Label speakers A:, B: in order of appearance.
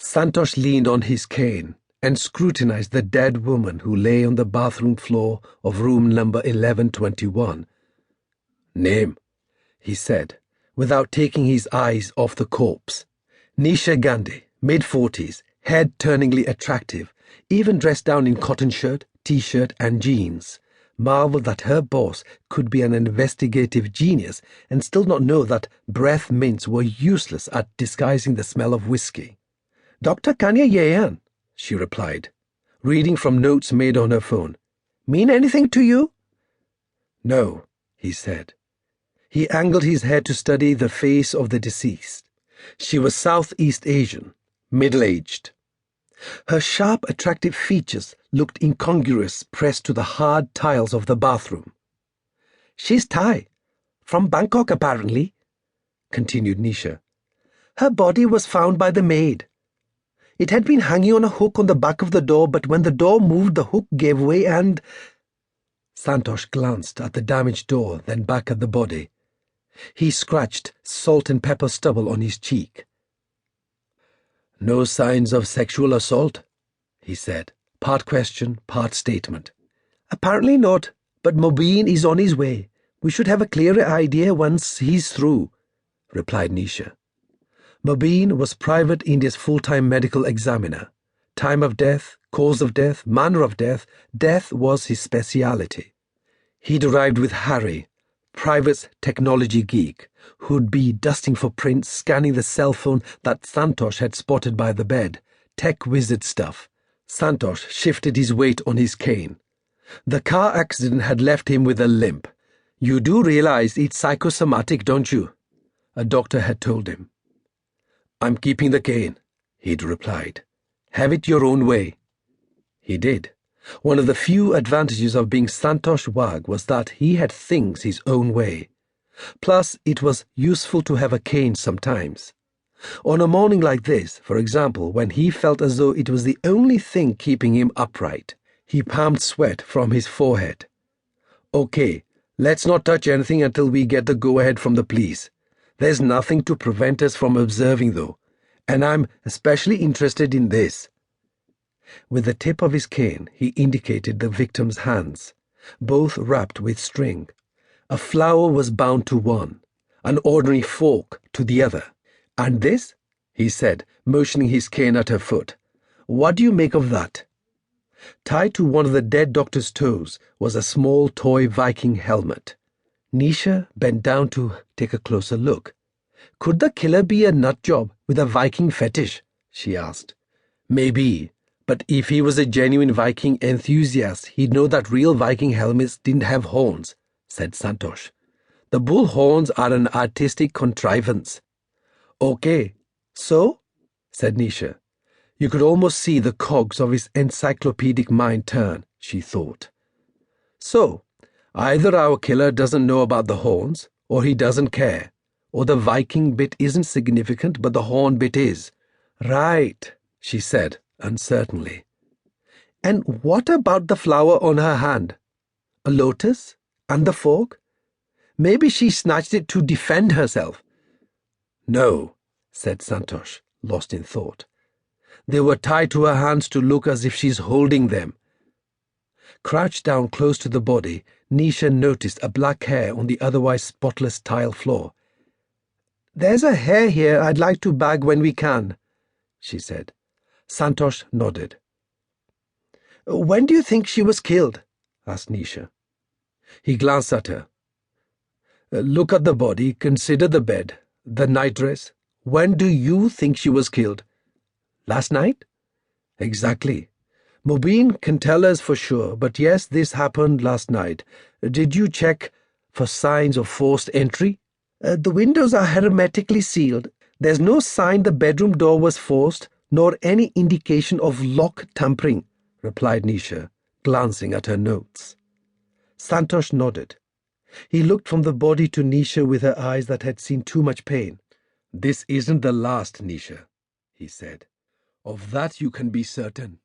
A: Santosh leaned on his cane and scrutinized the dead woman who lay on the bathroom floor of room number 1121. "Name," he said, without taking his eyes off the corpse. Nisha Gandhi, mid-40s, head-turningly attractive, even dressed down in cotton shirt, t-shirt and jeans. Marveled that her boss could be an investigative genius and still not know that breath mints were useless at disguising the smell of whisky. "Dr. Kanya Yeyan," she replied, reading from notes made on her phone. "Mean anything to you?" "No," he said. He angled his head to study the face of the deceased. She was Southeast Asian, middle-aged. Her sharp, attractive features looked incongruous pressed to the hard tiles of the bathroom. "She's Thai. From Bangkok, apparently," continued Nisha. "Her body was found by the maid. It had been hanging on a hook on the back of the door, but when the door moved, the hook gave way and—" Santosh glanced at the damaged door, then back at the body. He scratched salt and pepper stubble on his cheek. "No signs of sexual assault?" he said, part question, part statement. "Apparently not, but Mubin is on his way. We should have a clearer idea once he's through," replied Nisha. Mubin was Private India's full-time medical examiner. Time of death, cause of death, manner of death, death was his speciality. He'd arrived with Harry, Private's technology geek, who'd be dusting for prints, scanning the cell phone that Santosh had spotted by the bed. Tech wizard stuff. Santosh shifted his weight on his cane. The car accident had left him with a limp. "You do realize it's psychosomatic, don't you?" a doctor had told him. "I'm keeping the cane," he'd replied. "Have it your own way." He did. One of the few advantages of being Santosh Wagh was that he had things his own way. Plus, it was useful to have a cane sometimes. On a morning like this, for example, when he felt as though it was the only thing keeping him upright, he palmed sweat from his forehead. "Okay, let's not touch anything until we get the go-ahead from the police. There's nothing to prevent us from observing, though, and I'm especially interested in this." With the tip of his cane, he indicated the victim's hands, both wrapped with string. A flower was bound to one, an ordinary fork to the other. "And this?" he said, motioning his cane at her foot. "What do you make of that?" Tied to one of the dead doctor's toes was a small toy Viking helmet. Nisha bent down to take a closer look. "Could the killer be a nut job with a Viking fetish?" she asked. "Maybe. But if he was a genuine Viking enthusiast, he'd know that real Viking helmets didn't have horns," said Santosh. "The bull horns are an artistic contrivance." "Okay, so?" said Nisha. You could almost see the cogs of his encyclopedic mind turn, she thought. "So, either our killer doesn't know about the horns, or he doesn't care, or the Viking bit isn't significant, but the horn bit is." "Right," she said uncertainly. "And what about the flower on her hand? A lotus? And the fork? Maybe she snatched it to defend herself." "No," said Santosh, lost in thought. "They were tied to her hands to look as if she's holding them." Crouched down close to the body, Nisha noticed a black hair on the otherwise spotless tile floor. "There's a hair here I'd like to bag when we can," she said. Santosh nodded. "When do you think she was killed?" asked Nisha. He glanced at her. "Look at the body, consider the bed, the nightdress. When do you think she was killed?" "Last night?" "Exactly. Mubin can tell us for sure, but yes, this happened last night. Did you check for signs of forced entry?" The windows are hermetically sealed. There's no sign the bedroom door was forced, nor any indication of lock tampering," replied Nisha, glancing at her notes. Santosh nodded. He looked from the body to Nisha with her eyes that had seen too much pain. "This isn't the last, Nisha," he said. "Of that you can be certain."